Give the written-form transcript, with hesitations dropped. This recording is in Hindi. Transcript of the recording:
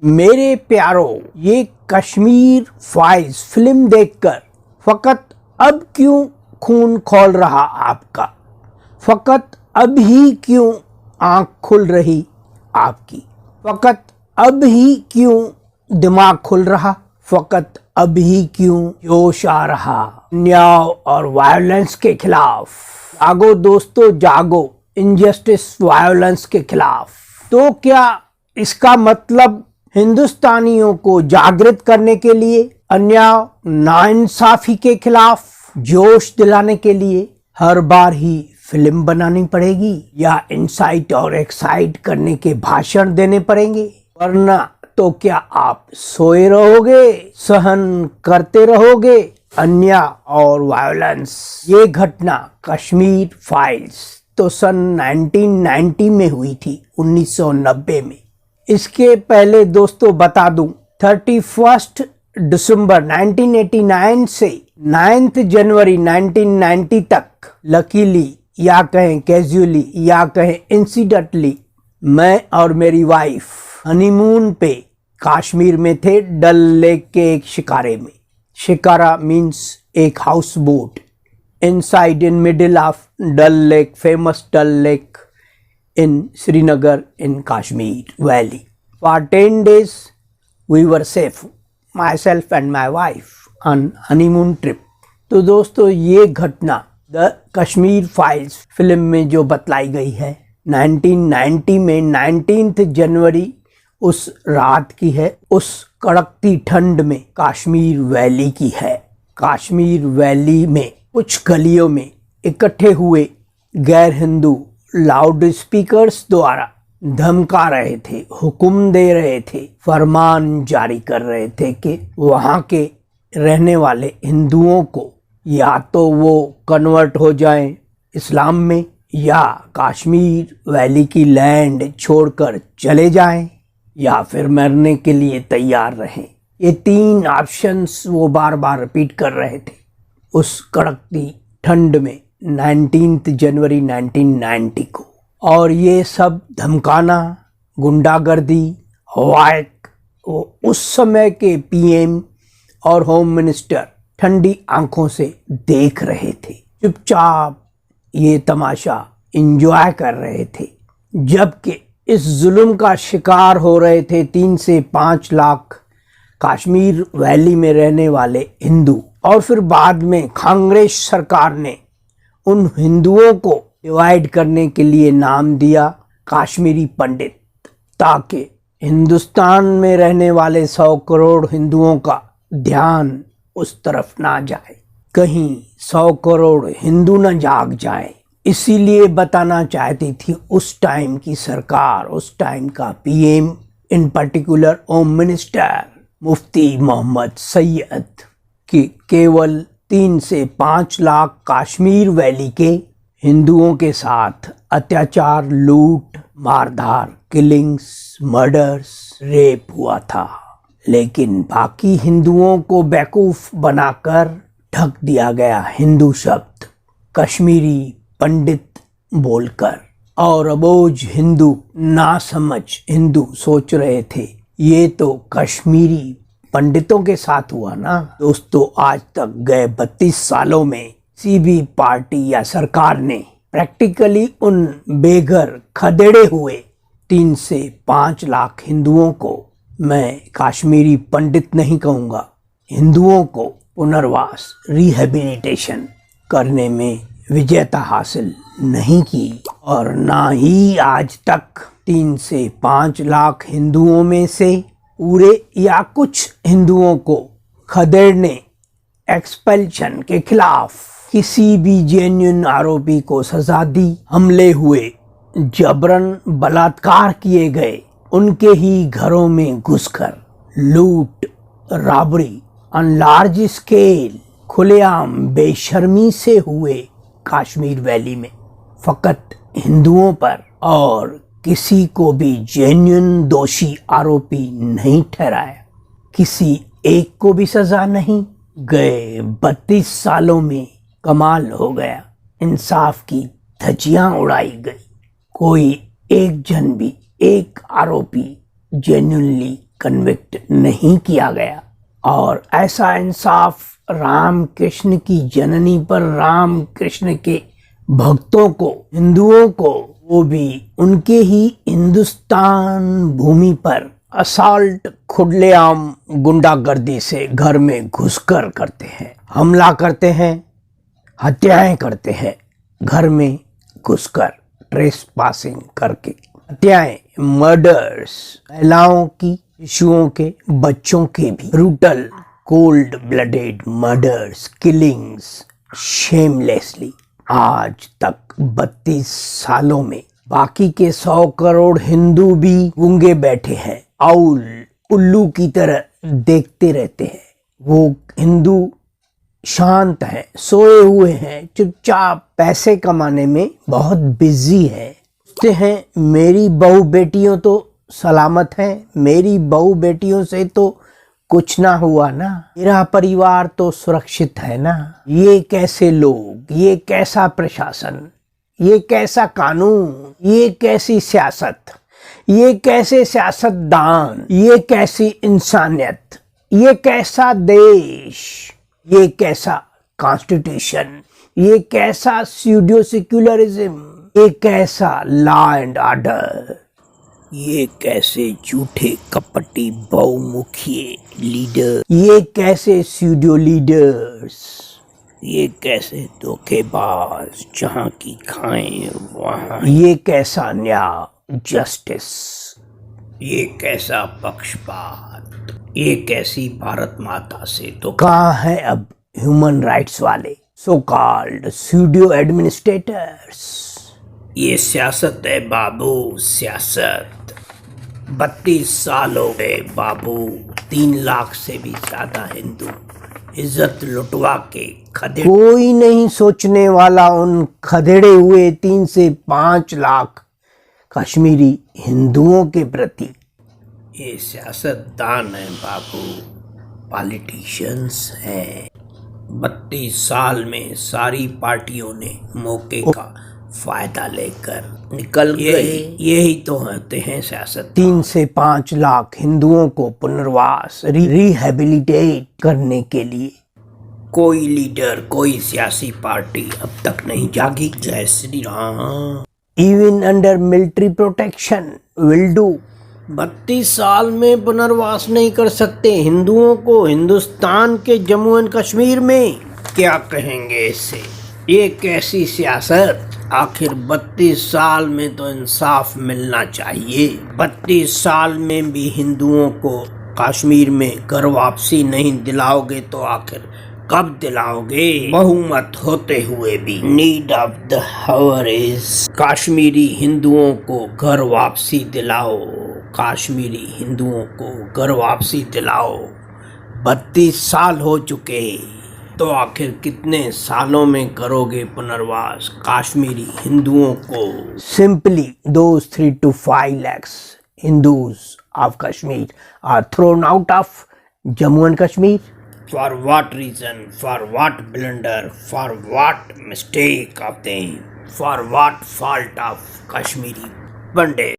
मेरे प्यारों, ये कश्मीर फाइल्स फिल्म देखकर फकत अब क्यों खून खौल रहा आपका, फकत अब ही क्यों आंख खुल रही आपकी, फकत अब ही क्यों दिमाग खुल रहा, फकत अब ही क्यों जोश आ रहा न्याय और वायलेंस के खिलाफ। जागो दोस्तों जागो, इनजस्टिस वायलेंस के खिलाफ। तो क्या इसका मतलब हिंदुस्तानियों को जागृत करने के लिए, अन्याय नाइंसाफी के खिलाफ जोश दिलाने के लिए हर बार ही फिल्म बनानी पड़ेगी, या इंसाइट और एक्साइट करने के भाषण देने पड़ेंगे? वरना तो क्या आप सोए रहोगे, सहन करते रहोगे अन्याय और वायलेंस? ये घटना कश्मीर फाइल्स तो सन 1990 में हुई थी, 1990 में। इसके पहले दोस्तों बता दूं, 31 दिसंबर 1989 से 9 जनवरी 1990 तक, लकीली या कहें कैजुअली या कहें इंसिडेंटली, मैं और मेरी वाइफ हनीमून पे कश्मीर में थे, डल लेक के एक शिकारे में। शिकारा मीन्स एक house boat inside in middle of Dal lake, famous Dal lake in Srinagar in Kashmir Valley. For 10 days we were safe, myself and my wife on honeymoon trip. तो दोस्तों ये घटना द कश्मीर फाइल्स फिल्म में जो बतलाई गई है 1990 में 19 जनवरी उस रात की है, उस कड़कती ठंड में कश्मीर वैली की है। कश्मीर वैली में कुछ गलियों में इकट्ठे हुए गैर हिंदू लाउड स्पीकर्स द्वारा धमका रहे थे, हुक्म दे रहे थे, फरमान जारी कर रहे थे कि वहाँ के रहने वाले हिंदुओं को या तो वो कन्वर्ट हो जाएं इस्लाम में, या कश्मीर वैली की लैंड छोड़कर चले जाएं, या फिर मरने के लिए तैयार रहें। ये 3 ऑप्शंस वो बार बार रिपीट कर रहे थे उस कड़कती ठंड में 19 जनवरी 1990 को। और ये सब धमकाना, गुंडागर्दी, हवाक उस समय के पीएम और होम मिनिस्टर ठंडी आंखों से देख रहे थे, चुपचाप ये तमाशा एंजॉय कर रहे थे, जबकि इस जुल्म का शिकार हो रहे थे 3 से 5 लाख कश्मीर वैली में रहने वाले हिंदू। और फिर बाद में कांग्रेस सरकार ने उन हिंदुओं को डिवाइड करने के लिए नाम दिया कश्मीरी पंडित, ताकि हिंदुस्तान में रहने वाले 100 करोड़ हिंदुओं का ध्यान उस तरफ ना जाए, कहीं 100 करोड़ हिंदू न जाग जाए। इसीलिए बताना चाहती थी उस टाइम की सरकार, उस टाइम का PM, in particular home minister Mufti Mohammad Sayeed, कि केवल 3 से 5 लाख कश्मीर वैली के हिंदुओं के साथ अत्याचार, लूट, मारधार, किलिंग्स, मर्डर्स, रेप हुआ था, लेकिन बाकी हिंदुओं को बेवकूफ बनाकर ढक दिया गया हिंदू शब्द कश्मीरी पंडित बोलकर। और अबोझ हिंदू, नासमझ हिंदू सोच रहे थे ये तो कश्मीरी पंडितों के साथ हुआ ना। दोस्तों, आज तक गए 32 सालों में किसी भी पार्टी या सरकार ने प्रैक्टिकली उन बेघर खदेड़े हुए 3 से 5 लाख हिंदुओं को, मैं कश्मीरी पंडित नहीं कहूँगा, हिंदुओं को पुनर्वास, रिहेबिलिटेशन करने में विजेता हासिल नहीं की। और ना ही आज तक 3 से 5 लाख हिंदुओं में से पूरे या कुछ हिंदुओं को खदेड़ने, एक्सपल्शन के खिलाफ किसी भी जेन्युइन आरोपी को सजा दी। हमले हुए, जबरन बलात्कार किए गए, उनके ही घरों में घुसकर लूट, रॉबरी ऑन लार्ज स्केल, खुलेआम बेशर्मी से हुए कश्मीर वैली में, फकत हिंदुओं पर, और किसी को भी जेन्युइन दोषी आरोपी नहीं ठहराया, किसी एक को भी सजा नहीं। गए 32 सालों में कमाल हो गया, इंसाफ की धज्जियां उड़ाई गई। कोई एक जन भी, एक आरोपी जेन्युइनली कन्विक्ट नहीं किया गया। और ऐसा इंसाफ राम कृष्ण की जननी पर राम कृष्ण के भक्तों को, हिंदुओं को, वो भी उनके ही हिंदुस्तान भूमि पर असॉल्ट, खुलेआम गुंडागर्दी से घर में घुसकर करते हैं, हमला करते हैं, हत्याएं करते हैं, घर में घुसकर ट्रेसपासिंग करके हत्याएं, मर्डर्स, महिलाओं की, शिशुओं के, बच्चों के भी brutal, cold blooded murders, killings, shamelessly. आज तक 32 सालों में बाकी के 100 करोड़ हिंदू भी गूंगे बैठे हैं, आउल, उल्लू की तरह देखते रहते हैं। वो हिंदू शांत हैं, सोए हुए हैं, चुपचाप पैसे कमाने में बहुत बिजी हैं। सोचते हैं मेरी बहू बेटियों तो सलामत हैं, मेरी बहू बेटियों से तो कुछ ना हुआ ना, मेरा परिवार तो सुरक्षित है ना। ये कैसे लोग, ये कैसा प्रशासन, ये कैसा कानून, ये कैसी सियासत, ये कैसे सियासतदान, ये कैसी इंसानियत, ये कैसा देश, ये कैसा कॉन्स्टिट्यूशन, ये कैसा स्यूडो सेक्युलरिज्म, ये कैसा लॉ एंड ऑर्डर, ये कैसे झूठे कपटी बहुमुखी लीडर, ये कैसे स्यूडो लीडर्स, ये कैसे धोखेबाज, जहां की खाएं वहां, ये कैसा न्याय, जस्टिस, ये कैसा पक्षपात, ये कैसी भारत माता से तो कहाँ है अब ह्यूमन राइट्स वाले सो कॉल्ड स्यूडो एडमिनिस्ट्रेटर्स। ये सियासत है बाबू, सियासत। 32 साल हो गए बाबू, 3 लाख से भी ज्यादा हिंदू इज्जत लुटवा के खदेड़, कोई नहीं सोचने वाला उन खदेड़े हुए 3 से 5 लाख कश्मीरी हिंदुओं के प्रति। ये सियासतदान है बाबू, पॉलिटिशियंस हैं। 32 साल में सारी पार्टियों ने मौके का फायदा लेकर निकल गए। यही तो होते हैं सियासत। 3 से 5 लाख हिंदुओं को पुनर्वास, रिहेबिलिटेट करने के लिए कोई लीडर, कोई सियासी पार्टी अब तक नहीं जागी। जय Shri Ram. Even under military protection will do. 32 साल में पुनर्वास नहीं कर सकते हिंदुओं को हिंदुस्तान के जम्मू एंड कश्मीर में, क्या कहेंगे इससे? ये कैसी सियासत? आखिर 32 साल में तो इंसाफ मिलना चाहिए। 32 साल में भी हिंदुओं को कश्मीर में घर वापसी नहीं दिलाओगे तो आखिर कब दिलाओगे? बहुमत होते हुए भी need of the hour is Kashmiri हिंदुओं को घर वापसी दिलाओ, कश्मीरी हिंदुओं को घर वापसी दिलाओ। 32 साल हो चुके, तो आखिर कितने सालों में करोगे पुनर्वास कश्मीरी हिंदुओं को? Simply those 3 to 5 lakhs Hindus of Kashmir are thrown out of Jammu and Kashmir. For what reason? For what blunder? For what mistake of them? For what fault of Kashmiri Pandits?